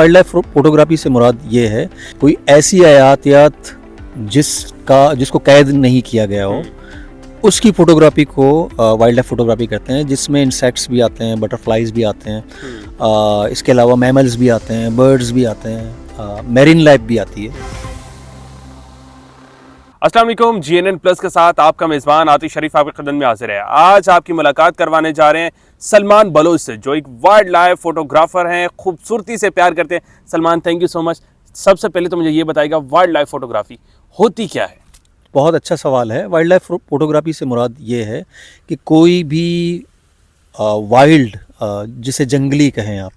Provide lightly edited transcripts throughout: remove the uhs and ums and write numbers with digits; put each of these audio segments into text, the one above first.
Wild life photography से मुराद ये है कोई ऐसी हयातियात जिसको कैद नहीं किया गया हो, उसकी फोटोग्राफी को वाइल्ड लाइफ फोटोग्राफी करते हैं, जिसमें इंसेक्ट्स भी आते हैं, बटरफ्लाइज भी आते हैं, इसके अलावा मैमल्स भी आते हैं, बर्ड्स भी आते हैं, मैरीन लाइफ भी आती है। अस्सलाम वालेकुम, GNN प्लस के साथ आपका मेज़बान आतिश शरीफ आपके खिदमत में हाजिर है। आज आपकी मुलाकात करवाने जा रहे हैं सलमान बलोच से, जो एक वाइल्ड लाइफ फोटोग्राफर हैं, खूबसूरती से प्यार करते हैं। Salman, thank you so much. सबसे पहले तो मुझे ये बताइएगा, वाइल्ड लाइफ फोटोग्राफी होती क्या है? बहुत अच्छा सवाल है। वाइल्ड लाइफ फोटोग्राफी से मुराद ये है कि कोई भी वाइल्ड, जिसे जंगली कहें आप,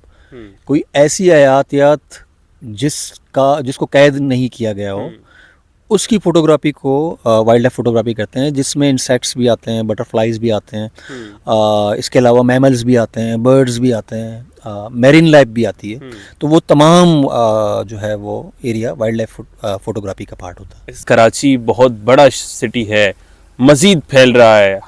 कोई ऐसी हयातियात जिसको कैद नहीं किया गया हो, उसकी फोटोग्राफी को वाइल्ड लाइफ फोटोग्राफी करते हैं, जिसमें इंसेक्ट्स भी आते हैं, बटरफ्लाइज भी आते हैं, इसके अलावा मैमल्स भी आते हैं, बर्ड्स भी आते हैं, मैरीन लाइफ भी आती है। तो वो तमाम जो है वो एरिया वाइल्ड लाइफ फोटोग्राफी का पार्ट होता है। कराची बहुत बड़ा सिटी है, मज़ीद फैल रहा है।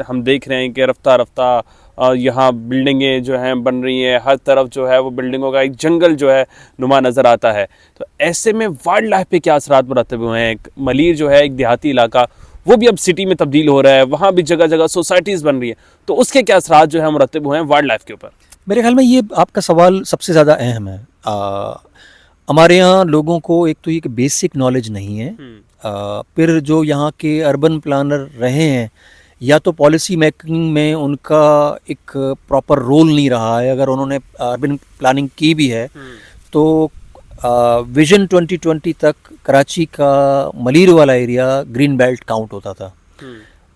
हम देख रहे हैं कि रफ्ता रफ्ता यहाँ बिल्डिंगें जो हैं बन रही हैं, हर तरफ जो है वो बिल्डिंगों का एक जंगल जो है नुमा नज़र आता है। तो ऐसे में वाइल्ड लाइफ पे क्या असरात मुरतब हुए हैं? मलीर जो है एक देहाती इलाका, वो भी अब सिटी में तब्दील हो रहा है, वहाँ भी जगह जगह सोसाइटीज़ बन रही हैं, तो उसके क्या असरात जो है मुरतब हुए हैं वाइल्ड लाइफ के ऊपर? मेरे ख्याल में ये आपका सवाल सबसे ज़्यादा अहम है। हमारे यहाँ लोगों को एक तो ये कि बेसिक नॉलेज नहीं है, फिर जो यहाँ के अर्बन प्लानर रहे हैं, या तो पॉलिसी मेकिंग में उनका एक प्रॉपर रोल नहीं रहा है। अगर उन्होंने अर्बन प्लानिंग की भी है तो विजन 2020 तक कराची का मलीर वाला एरिया ग्रीन बेल्ट काउंट होता था।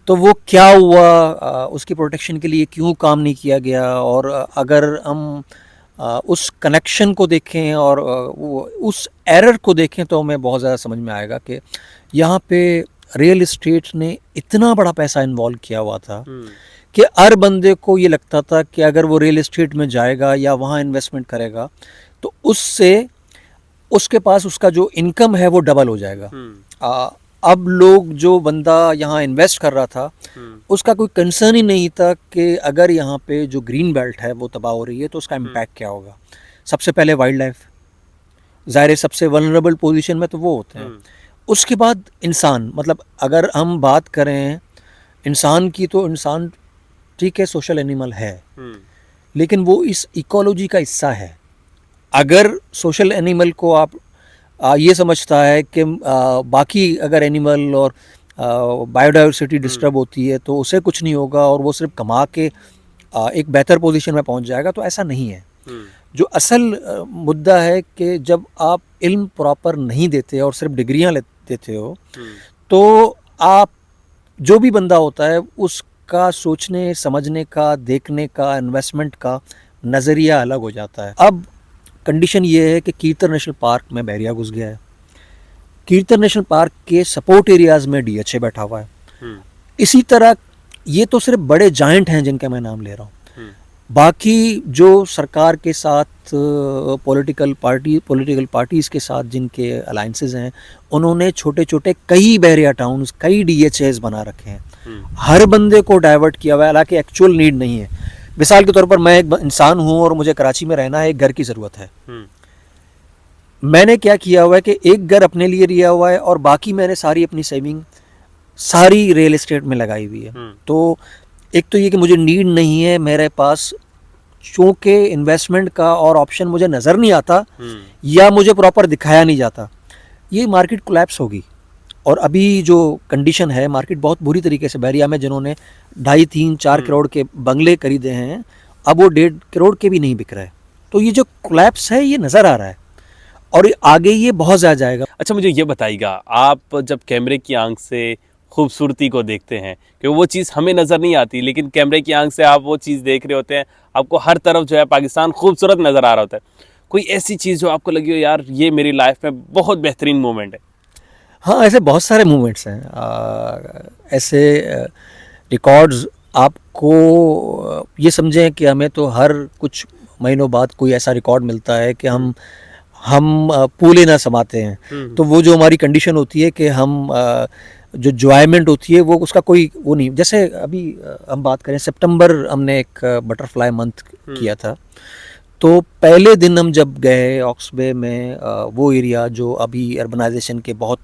तो वो क्या हुआ, उसकी प्रोटेक्शन के लिए क्यों काम नहीं किया गया? और अगर हम उस कनेक्शन को देखें और उस एरर को देखें तो हमें बहुत ज़्यादा समझ में आएगा कि यहाँ पे रियल इस्टेट ने इतना बड़ा पैसा इन्वॉल्व किया हुआ था कि हर बंदे को ये लगता था कि अगर वो रियल इस्टेट में जाएगा या वहाँ इन्वेस्टमेंट करेगा तो उससे उसके पास उसका जो इनकम है वो डबल हो जाएगा। अब लोग, जो बंदा यहाँ इन्वेस्ट कर रहा था, उसका कोई कंसर्न ही नहीं था कि अगर यहाँ पे जो ग्रीन बेल्ट है वो तबाह हो रही है तो उसका इम्पैक्ट क्या होगा। सबसे पहले वाइल्ड लाइफ, ज़ाहिर है सबसे वल्नरेबल पोजीशन में तो वो होते हैं। उसके बाद इंसान, मतलब अगर हम बात करें इंसान की तो इंसान ठीक है, सोशल एनिमल है, लेकिन वो इस इकोलॉजी का हिस्सा है। अगर सोशल एनिमल को आप ये समझता है कि बाकी अगर एनिमल और बायोडाइवर्सिटी डिस्टर्ब होती है तो उसे कुछ नहीं होगा और वो सिर्फ कमा के एक बेहतर पोजीशन में पहुंच जाएगा, तो ऐसा नहीं है। जो असल मुद्दा है कि जब आप इल्म प्रॉपर नहीं देते और सिर्फ डिग्रियां देते हो तो आप, जो भी बंदा होता है, उसका सोचने समझने का, देखने का, इन्वेस्टमेंट का नज़रिया अलग हो जाता है। अब कंडीशन ये है कि कीर्तन नेशनल पार्क में बहरिया घुस गया है। कीर्तन नेशनल पार्क के सपोर्ट एरियाज़ में DHA बैठा हुआ है। इसी तरह ये तो सिर्फ बड़े जायंट हैं जिनका मैं नाम ले रहा हूँ। बाकी जो सरकार के साथ पॉलिटिकल पार्टीज़ के साथ जिनके अलाइंसेस हैं, उन्होंने छोटे छोटे कई बहरिया टाउन्स, कई DHAs बना रखे हैं। हर बंदे को डाइवर्ट किया हुआ है, हालांकि एक्चुअल नीड नहीं है। मिसाल के तौर पर मैं एक इंसान हूँ और मुझे कराची में रहना है, एक घर की ज़रूरत है। मैंने क्या किया हुआ है कि एक घर अपने लिए लिया हुआ है और बाकी मैंने सारी अपनी सेविंग सारी रियल एस्टेट में लगाई हुई है। तो एक तो ये कि मुझे नीड नहीं है मेरे पास, चूँकि इन्वेस्टमेंट का और ऑप्शन मुझे नज़र नहीं आता या मुझे प्रॉपर दिखाया नहीं जाता, ये मार्केट कोलैप्स होगी। और अभी जो कंडीशन है, मार्केट बहुत बुरी तरीके से, बहरिया में जिन्होंने 2.5, 3, 4 करोड़ के बंगले खरीदे हैं, अब वो 1.5 करोड़ के भी नहीं बिक रहे। तो ये जो कोलैप्स है ये नज़र आ रहा है और आगे ये बहुत ज़्यादा जाएगा। अच्छा, मुझे ये बताइएगा, आप जब कैमरे की आंख से खूबसूरती को देखते हैं, कि वो चीज़ हमें नज़र नहीं आती, लेकिन कैमरे की आंख से आप वो चीज़ देख रहे होते हैं, आपको हर तरफ जो है पाकिस्तान खूबसूरत नज़र आ रहा होता है। कोई ऐसी चीज़ जो आपको लगी हो, यार ये मेरी लाइफ में बहुत बेहतरीन मोमेंट है? हाँ, ऐसे बहुत सारे मोमेंट्स हैं। ऐसे रिकॉर्ड्स, आपको ये समझें कि हमें तो हर कुछ महीनों बाद कोई ऐसा रिकॉर्ड मिलता है कि हम पूले ना समाते हैं। तो वो जो हमारी कंडीशन होती है कि हम जो जॉयमेंट होती है वो, उसका कोई वो नहीं। जैसे अभी हम बात करें, सितंबर हमने एक बटरफ्लाई मंथ किया था, तो पहले दिन हम जब गए ऑक्स बे में, वो एरिया जो अभी अर्बनाइजेशन के बहुत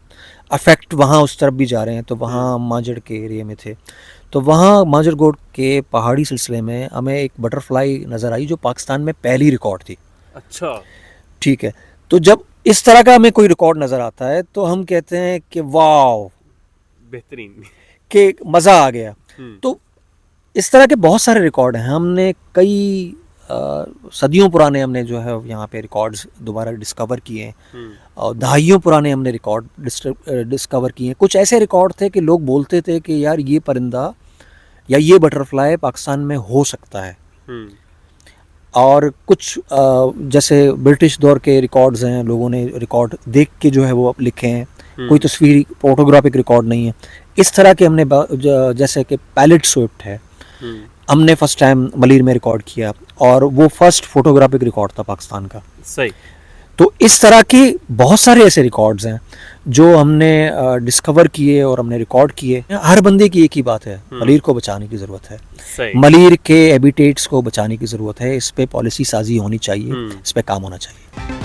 अफेक्ट वहाँ उस तरफ भी जा रहे हैं, तो वहाँ माजड़ के एरिया में थे। तो वहाँ माजरगोड के पहाड़ी सिलसिले में हमें एक बटरफ्लाई नज़र आई जो पाकिस्तान में पहली रिकॉर्ड थी। अच्छा। ठीक है, तो जब इस तरह का हमें कोई रिकॉर्ड नज़र आता है तो हम कहते हैं कि वाह, बेहतरीन। कि मज़ा आ गया। तो इस तरह के बहुत सारे रिकॉर्ड हैं। हमने कई सदियों पुराने हमने जो है यहाँ पे रिकॉर्ड्स दोबारा डिस्कवर किए हैं, और दहाइयों पुराने हमने रिकॉर्ड डिस्कवर किए हैं। कुछ ऐसे रिकॉर्ड थे कि लोग बोलते थे कि यार ये परिंदा या ये बटरफ्लाई पाकिस्तान में हो सकता है। और कुछ जैसे ब्रिटिश दौर के रिकॉर्ड्स हैं, लोगों ने रिकॉर्ड देख के जो है वो लिखे हैं, कोई तस्वीरी फोटोग्राफिक रिकॉर्ड नहीं है। इस तरह के हमने जैसे कि पैलेट स्विफ्ट है, हमने फर्स्ट टाइम मलीर में रिकॉर्ड किया, और वो फर्स्ट फोटोग्राफिक रिकॉर्ड था पाकिस्तान का। सही। तो इस तरह के बहुत सारे ऐसे रिकॉर्ड्स हैं जो हमने डिस्कवर किए और हमने रिकॉर्ड किए। हर बंदे की एक ही बात है, मलीर को बचाने की ज़रूरत है। सही। मलीर के हैबिटेट्स को बचाने की ज़रूरत है। इस पे पॉलिसी साजी होनी चाहिए, इस पे काम होना चाहिए।